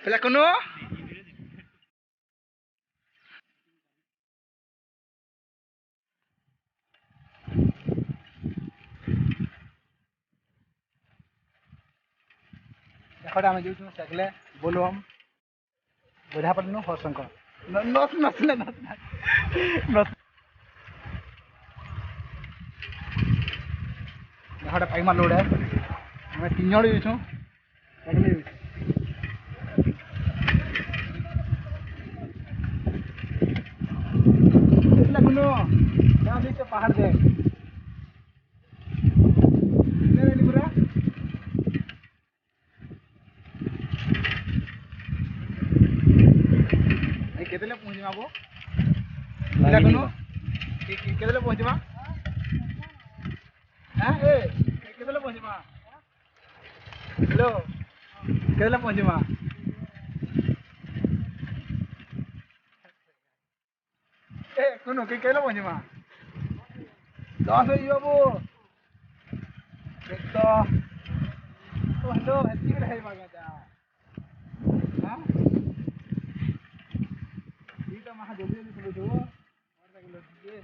Pela kuno. Ekhode ame juisu sakle bolom. Bodha patnu horsangko. Not. Ekhode paima load hai. Ame tin jor juisu. Sakle juisu. Pela kuno. Now this is pahad de. केतले पहुंचीमा बो पिला कोनो केतले पहुंचीमा हां ए केतले पहुंचीमा hello केतले पहुंचीमा ए कोनो केतले पहुंचीमा 10 हो जियो बो तो hello Haiti रहे मागा जा हां महा जल्दी जल्दी दो और तक लो ये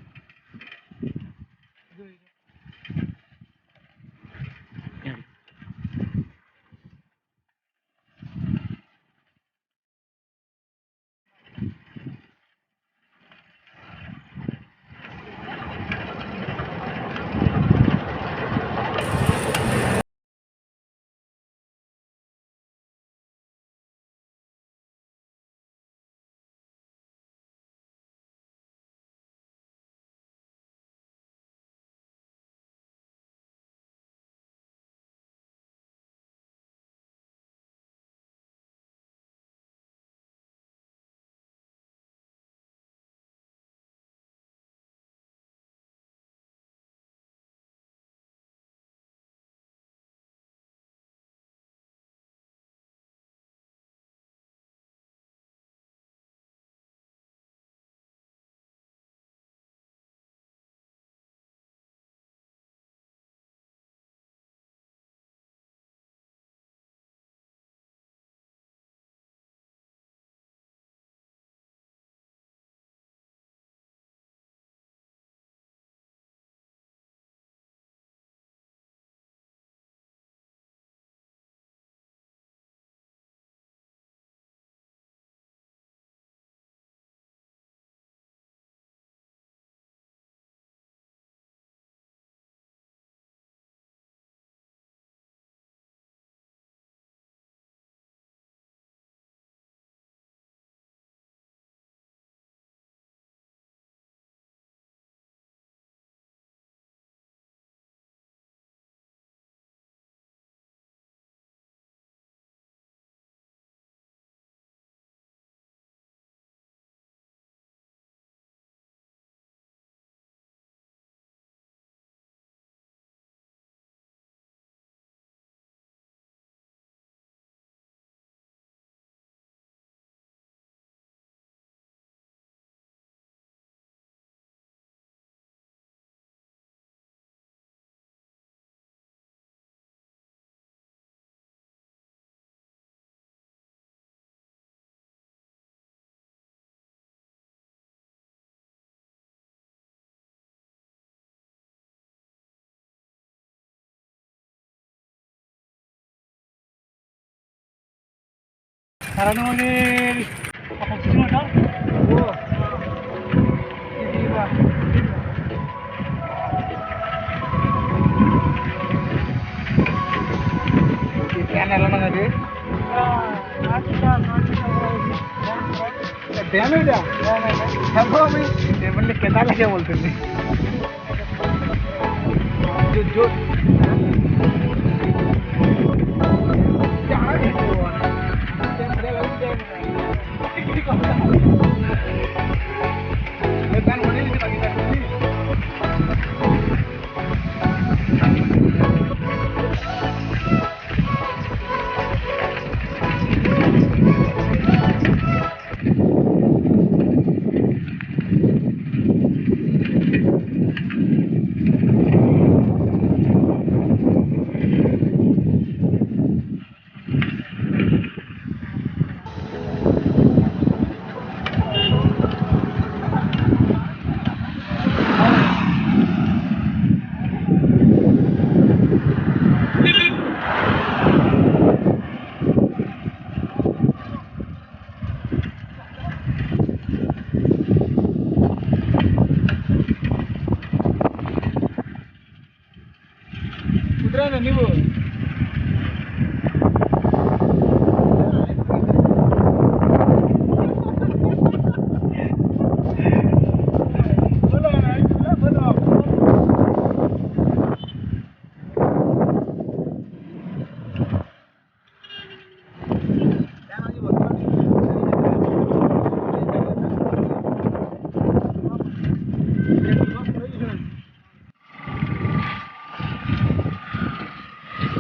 Karena ini apa sih modal? Oh, ini lah. Ini aneh mana tadi? Damage dah. Apa ini? Damage kita lagi बोलते हैं. जो jangan itu.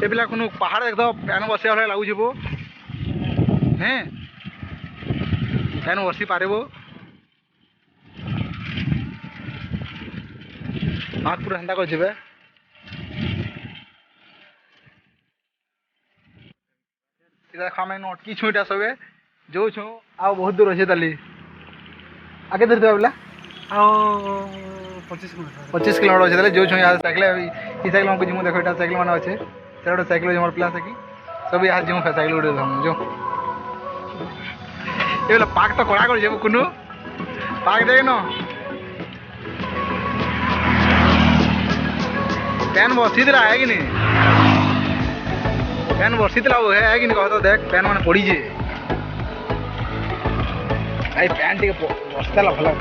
ए पिला कोनो पहाड़ देख दो पैन बसिया भले लागू छबो हैं पैन बसी पारेबो हाथ पूरा हंदा कर जेबे इधर खामे नो अटकी छुईटा सबे जो छु आ बहुत दूर अछि तली आगे धर दे बोला आओ 25 किलोमीटर अच्छे जो छो यहाँ साइकिल ई साइकिल हमको जिमु देखो यहाँ साइकिल मैंने अच्छे तेरा साइकिल जो पिला साइकिल सब यहाँ जिमु साइकिल उड़े हम जो ये बोला पार्क तो कड़ा कर जेबो कुनु पार्क देख न पैन बसी दिला है कि नहीं पैन बसी दिला वो है कि नहीं कह तो देख पैन मैंने पड़ी जे आई पैन टी बस्ता ला भला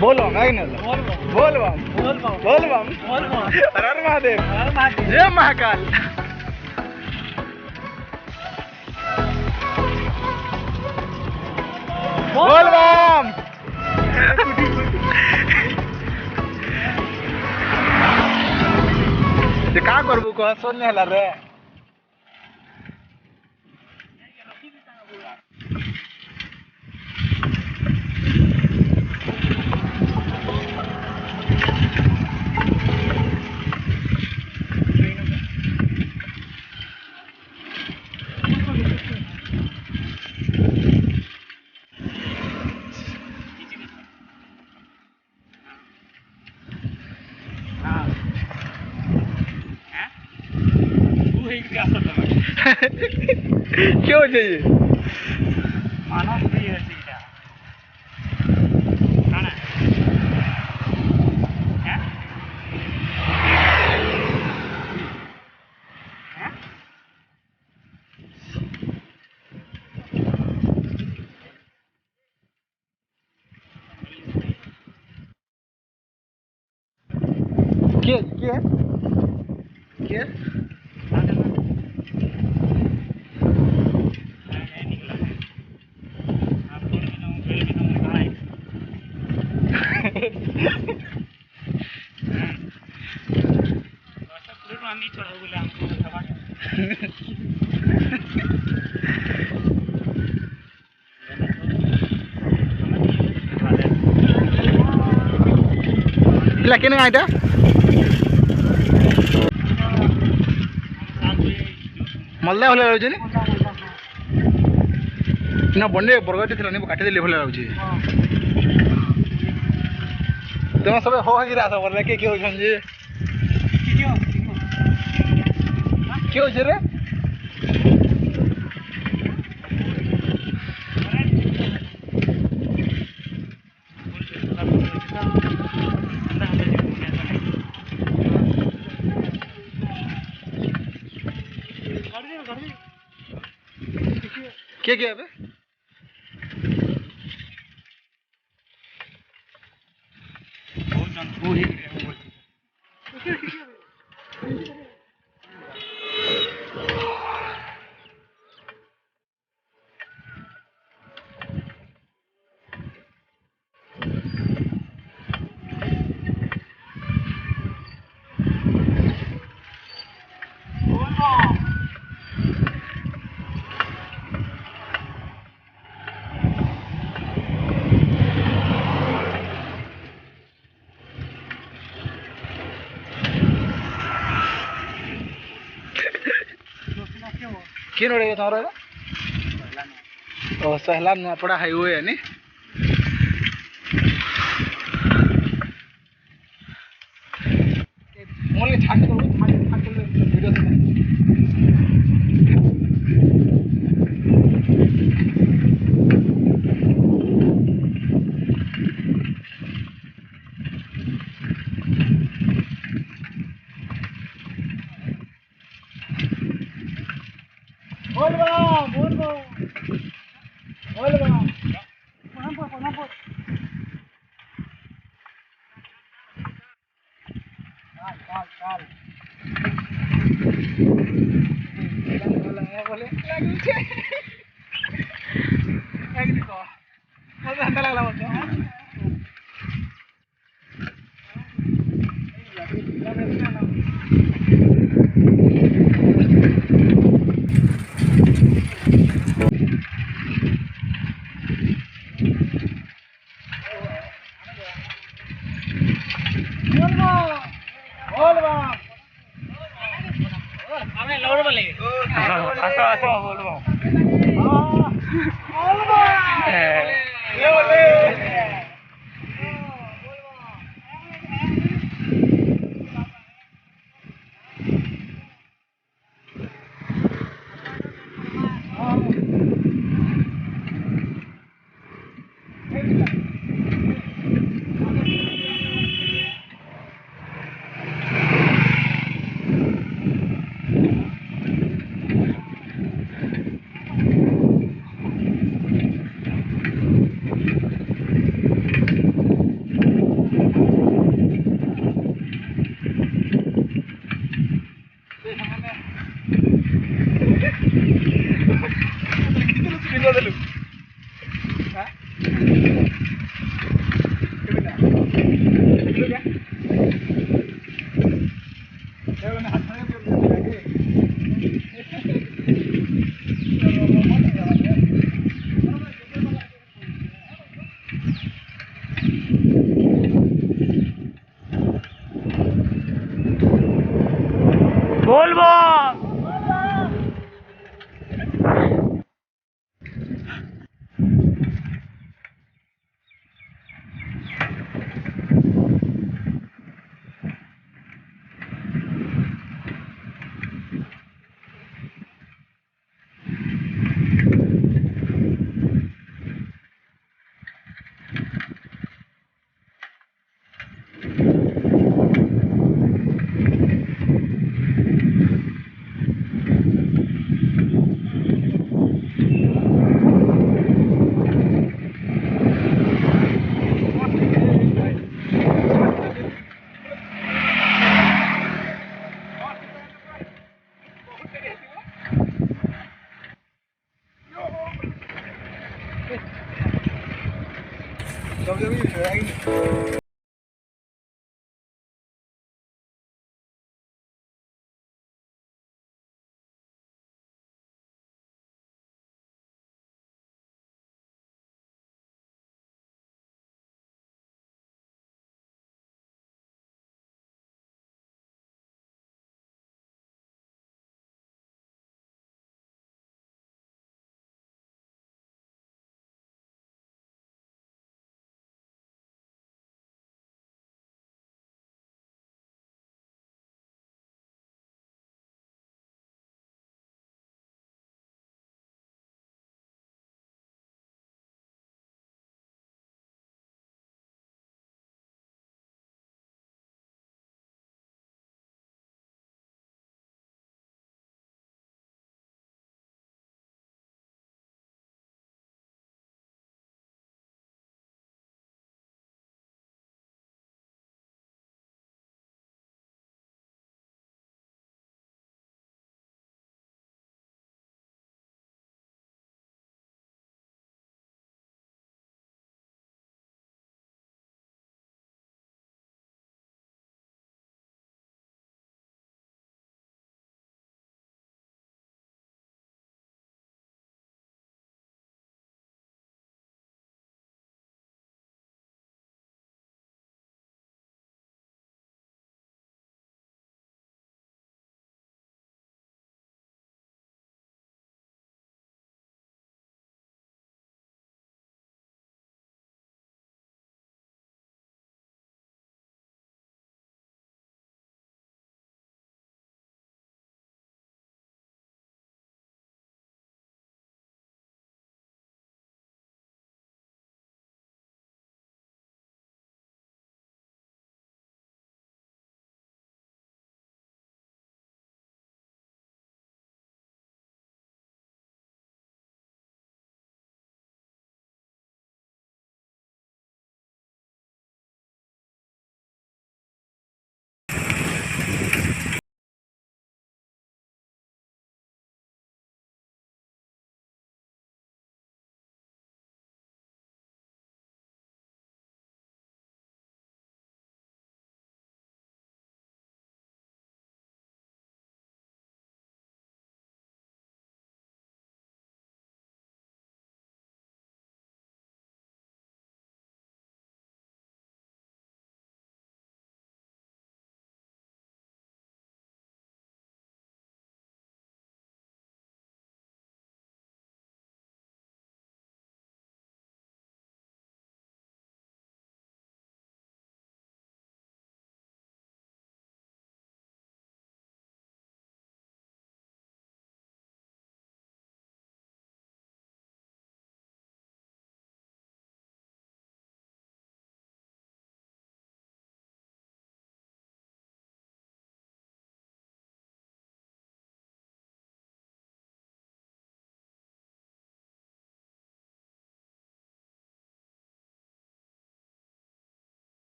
बोलो है ना बोल बम हर हर महादेव जय महाकाल बोल बम ये का करबू कह सुन नहीं हला रे क्यों चाहिए मानो भी है सीधा खाना है क्या Bila kena ada? Malda भले लाउछ नि ना बंडे बरगटी थिला नि काटी देले भले लाउछ तमे सबे हो गिरा सब बोले के हो छन जे के हो जे रे क्या बे क्या नोड़े तुम्हारा ओ सहला नुआपड़ा हाईवे है नी मोले छाट करो वीडियो से बोले আসো আসো বলবো হ্যাঁ। বলবো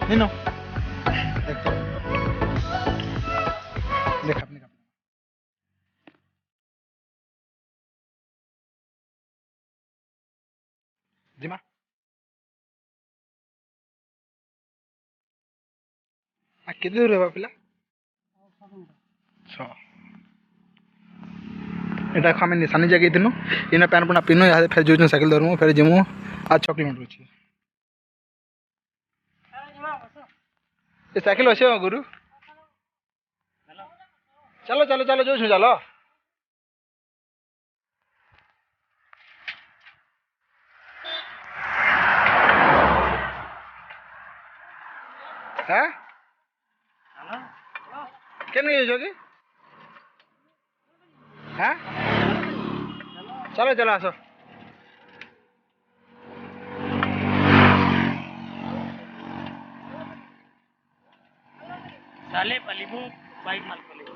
नीनो देख तो देख अपने का जिमा आ कितने दूर है पिला छ एटा खामे निशानी जगह दिनु इना पैन पुना पिनो या फिर जो साइकिल धरमु फिर जिमु आज 6 किलोमीटर अछि ये साइकिल अच्छे हो गुरु चलो चलो चलो जो छु चलो हैं केन गए जोगी हैं चलो चलो आसो साले पलिबू बाइक माल पलिबू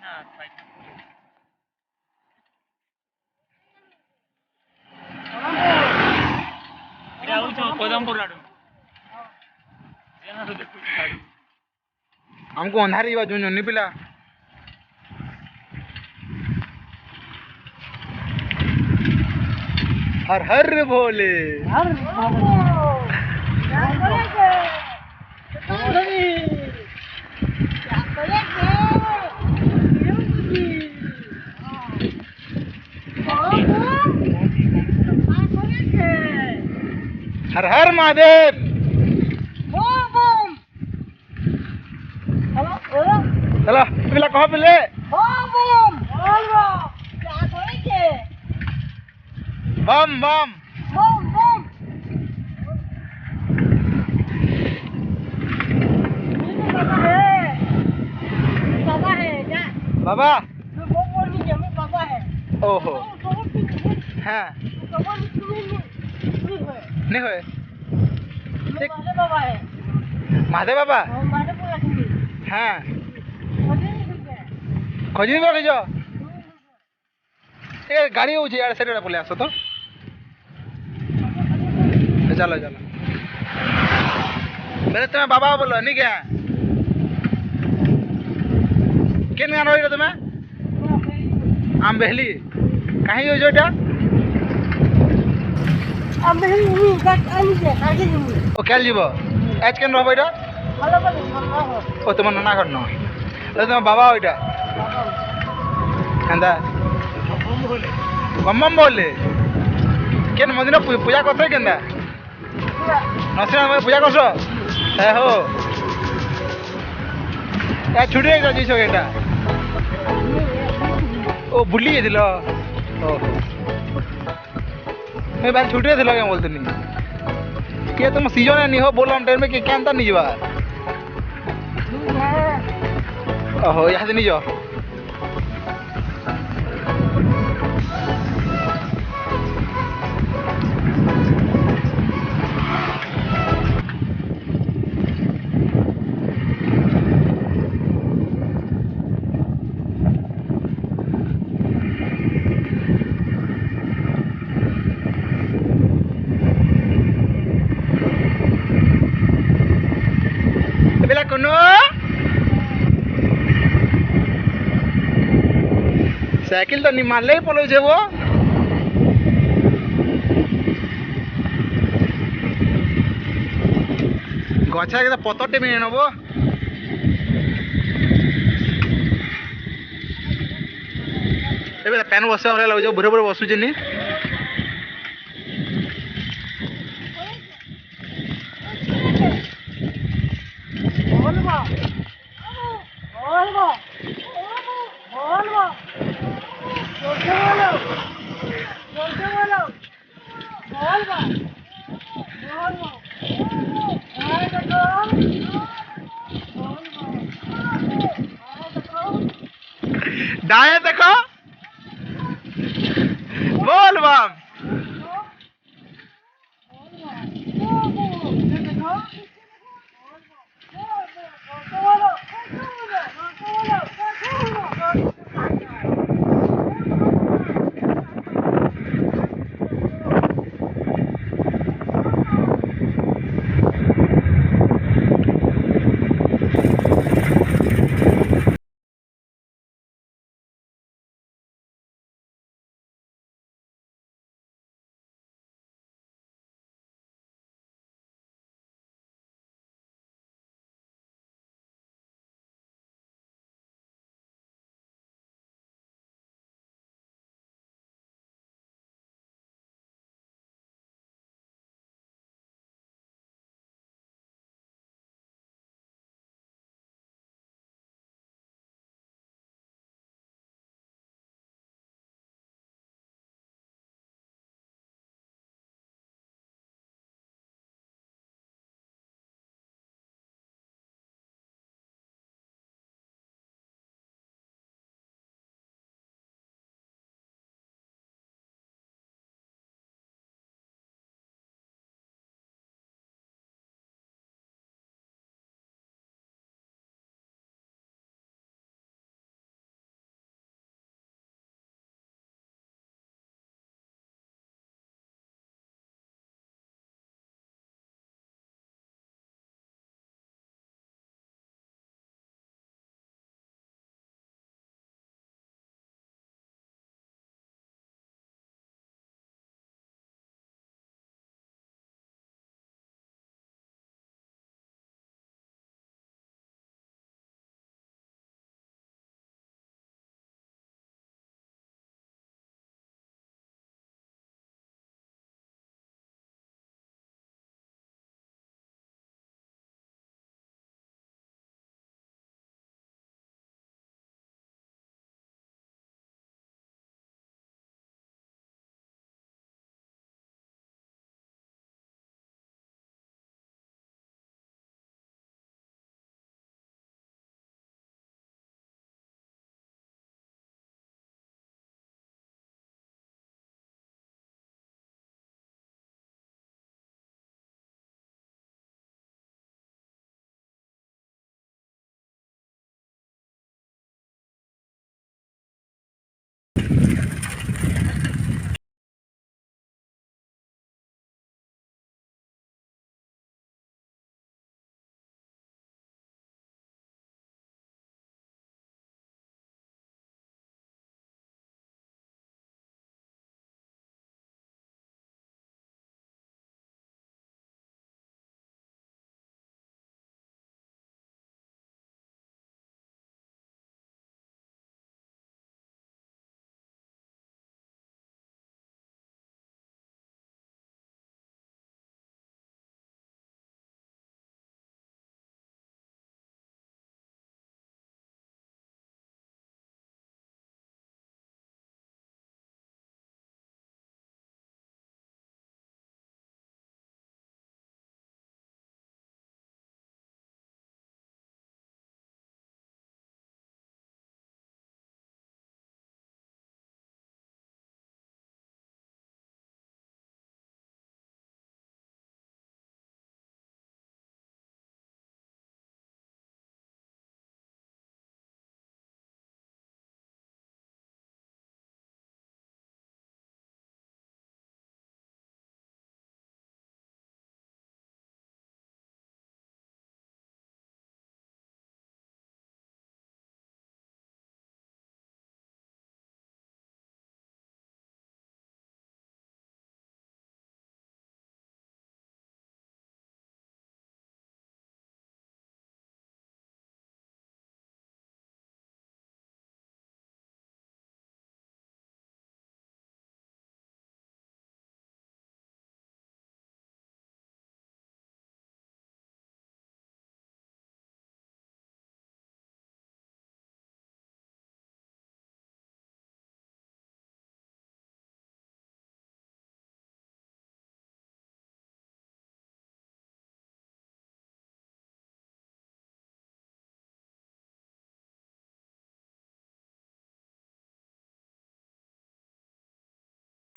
ना बाइक इरा उचो कोदमपुर लाडू जेना तो देखु लाडू हमको अंधारी बा जो नहीं पिला हर हर भोले हर बाबू क्या करेंगे क्या करेंगे हर हर महादेव चलो पिला कहाँ पिले बम बम बाबा ओहो हाँ नहीं होए महादेव बाबा हाँ खोजी तो जो ये गाड़ी हो यार से बोले आसो तो चलो चलो मेरे तुम्हें बाबा बोलो नहीं क्या किन गाना हो तुम्हें आम बहली कहीं हो जो ओ क्या जीव एज केन रहो इटा ओ तुम नाना घर न तुम बाबा हो इटा एंदा बम बम बोले केन मंदिर पूजा करते केंदा नरसिंह पूजा करस ए हो ए छुट्टी है जीसो केटा ओ बुली गेदिलो ओ मैं बाल छुट्टी थे क्या बोलते नहीं क्या तुम सीजन नहीं हो बोलो टाइम में क्या अंतर नहीं जवा ओहो यहाँ से नहीं जाओ साइकिल तो नहीं मारले पलो छे वो गछा के पतरटे में नबो एबे पैन बसे हमरा लग जो भरे भरे बसु जनी दाएं देखो बोल बम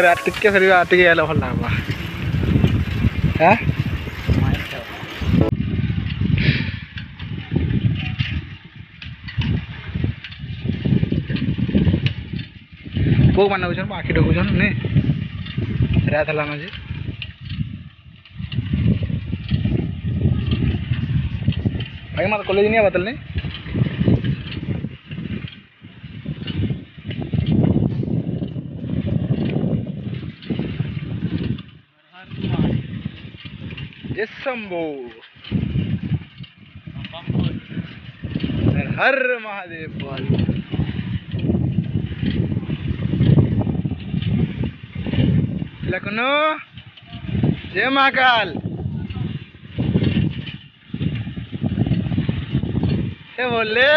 ଟିକେ ଫେରିବା ଟିକେ ହେଲେ ଭଲ ଲାଗବା ହାଁ ପୁଅ ମାନେ ହଉଛନ୍ ଆଖି ଢକୁଛନ୍ ନେ ରାତ ହେଲାନ ଯେ ଭାଇ ମତେ କଲେଜ ନିଆ ବତଲ ନେ शंभो हर महादेव बोल लखनऊ जय महाकाल हे बोले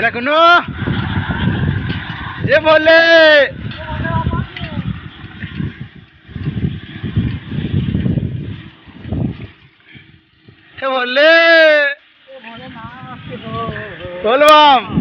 लखनऊ ये बोले ये बोले बोलो हम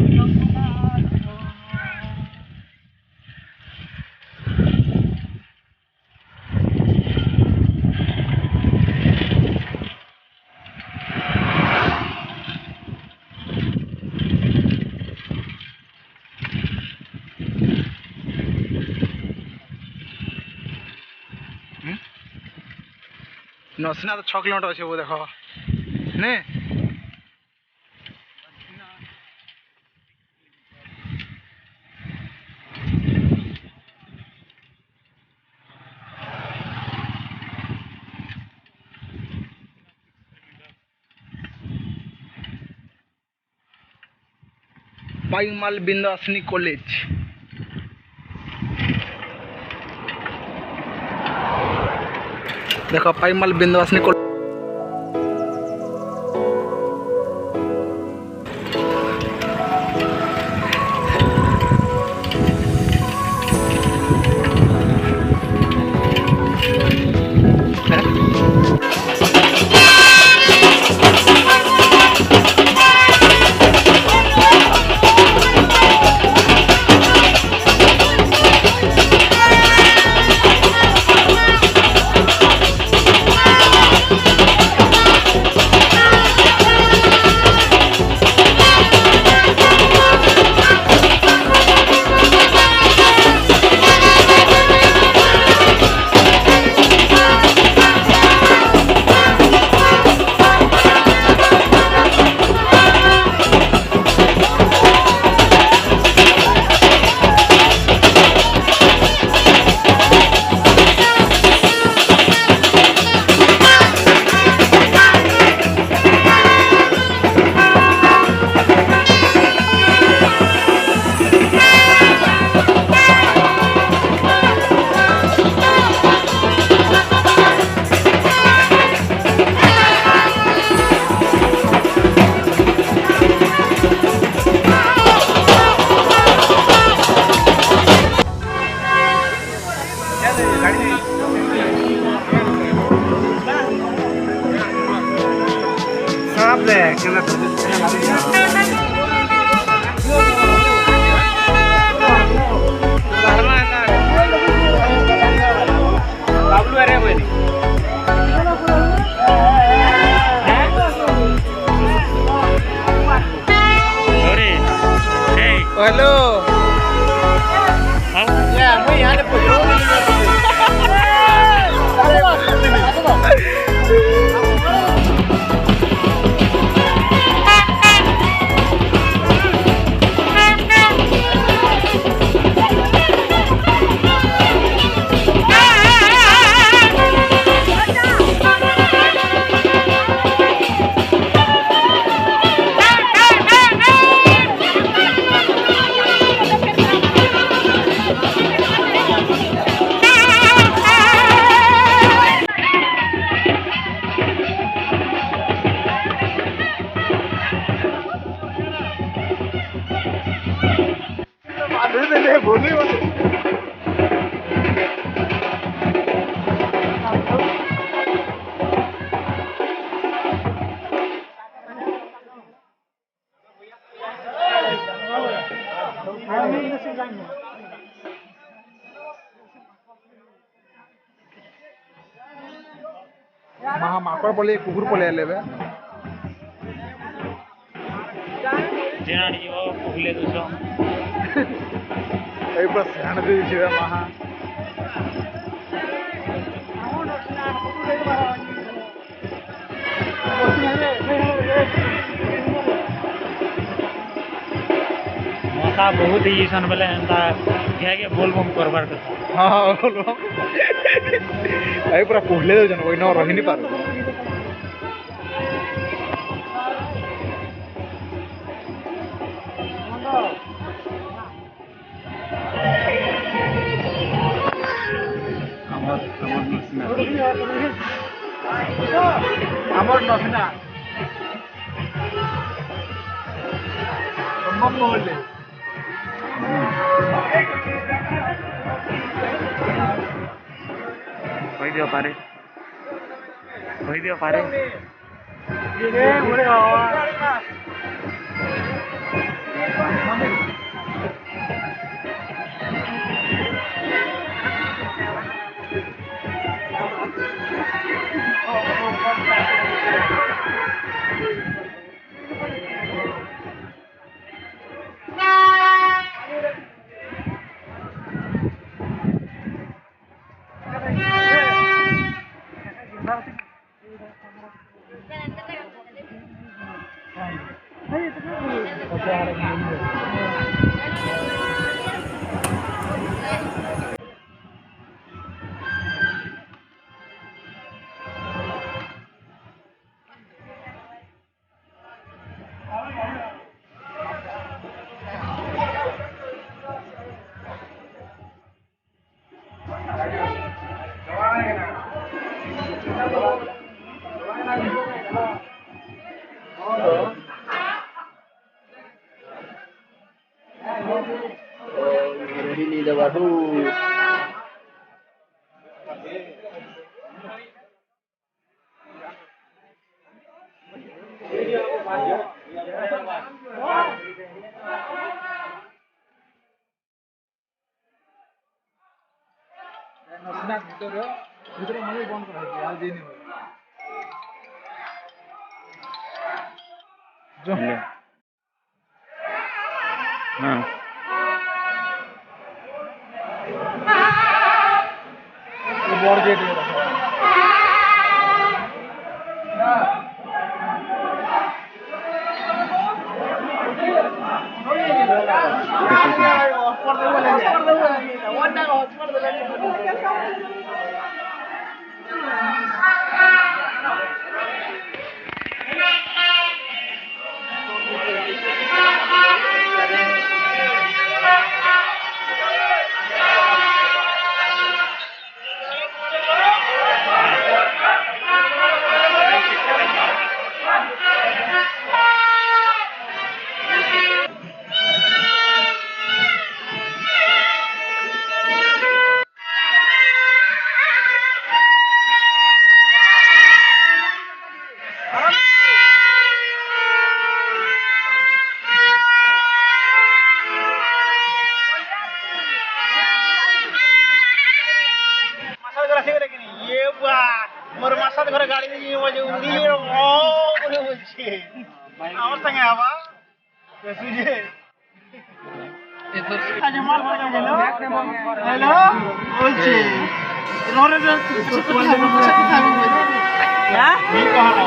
नसीना तो 6 किलोमीटर अच्छे वो देखो ने पाईमाल बिंदासनी कॉलेज देखो पाईमाल बिंदासनी कॉलेज हेलो ମାଙ୍କଡ଼ ପଳେଇ କୁକୁର ପଳେଇ ଆଇଲେ ଏବେ ଜେନାଡି ଯିବ କହିଲେ ଦୋଷ ଏଇ ପୁରା ସ୍ୟାଣ ଦେଇଛି ରେ ମାହା ମଶା ବହୁତ ହେଇଯାଇଛନ୍ ବେଲେ ଏନ୍ତା ଘିଆକେ ବୋଲ ବମ୍ କରବାର କଥା ହଁ ହଁ ବୋଲ ଭାଇ ପୁରା କୋହଲେ ଦେଉଛନ୍ ବହି ନ ରହିନି ପାରୁ ଆମର ନଥିଲା ବୋଲେ କହିଦିଅ ପାରେ କହିଦିଅ ପାରେ ଭିତରେ ମନେ ବନ୍ଦ କରାହେଇଛି ଆଉ ଦେଇନି ବड़ ଗେଟ୍ मोर मासा घर गाड़ी में बजे उंदी बोले बोलछे और संगे आवा सुजे आज माल हो गेलो हेलो बोलछे रोरे कुछ কথা বলবে हां मी कहला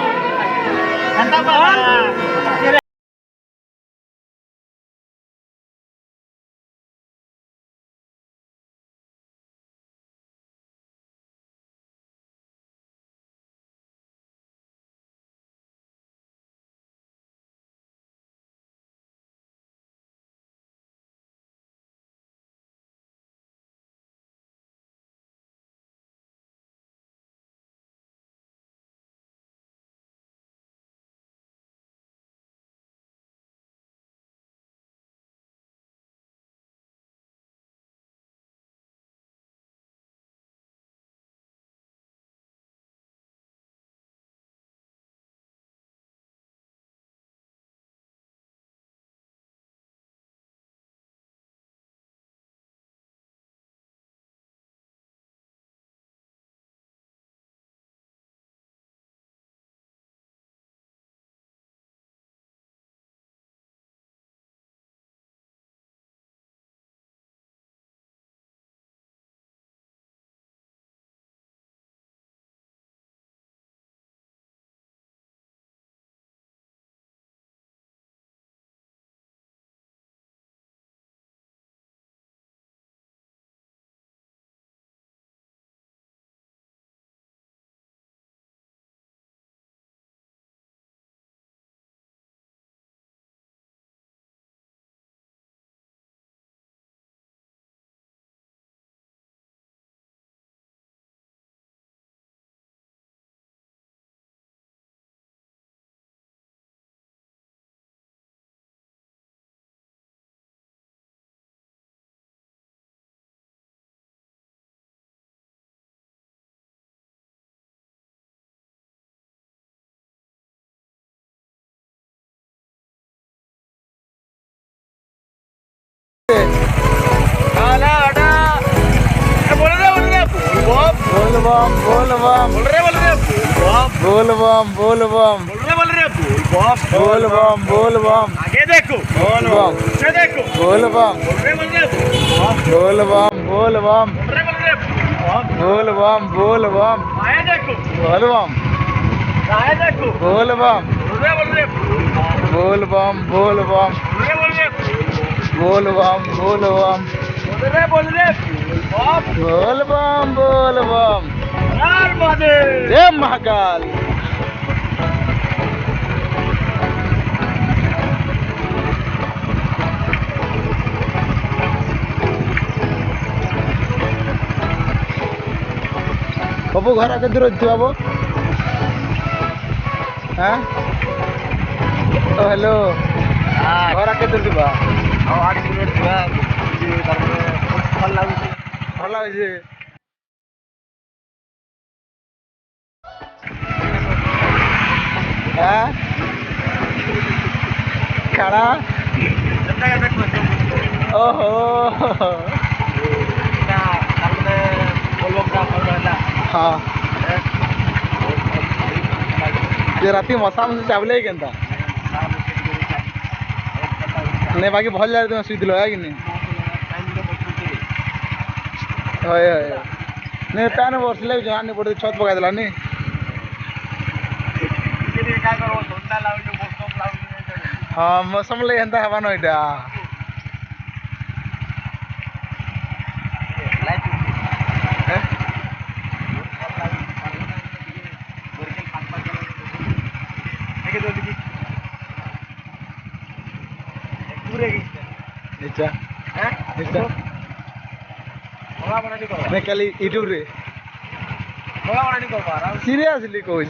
घंटा पर बोल बम बोल बम बोल रे बोल बम बोल बम आगे देखो बोल बम पीछे देखो बोल बम बोल रे बोल बम बोल बम बोल बम बोल बम आगे देखो बोल बम आगे देखो बोल बम बोल रे बोल बम बोल बम बोल बम बोल बम बोल रे बोल बम बोल बम यार महादेव जय महाकाल। बाबू घर आगे दूर अच्छी बाबू हाँ हेलो घर आगे दूर थी भल लगे खाना ओहो हाँ ये राती मशा मुझे चावले ही केनता नहीं बाकी भल जाए तुम सुई है कि नहीं होय नहीं पैन वर्षले जहाँ नहीं पड़े छत पका दिला नहीं हाँ मौसम ले एंता हवा न इटा अच्छा अच्छा मैं कल यूट्यूब रे सीरियसली कहूँ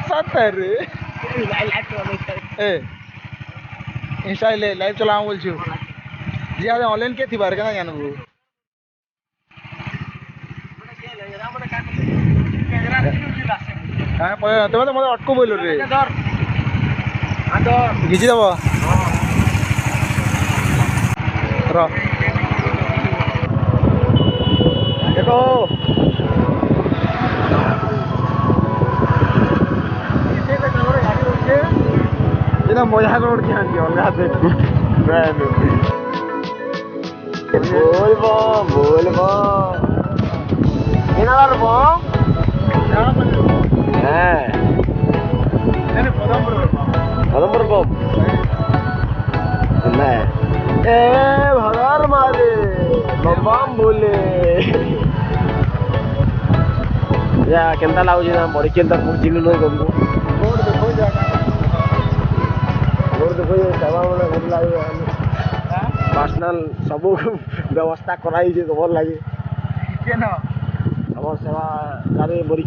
सत्तर ए इंस्टा लाइव चला बोल जी आज ऑनलाइन के थी बार का जानबू हाँ तुम्हें तो मतलब अटको बोलो रे घिची दब देखो मजा रोड क्या अलग बोल बम बोल बम पदमपुर बम ए भगार मारे बम बोले या केंता लाଗୁଛି ना बड़ी केंता चिल्लू नहीं कमको रोड देखो जागा रोड देखो ये सेवा वाला घर लागे पर्सनल सब व्यवस्था कराई जे खबर लागे के ना हमर सेवा गाड़ी बड़ी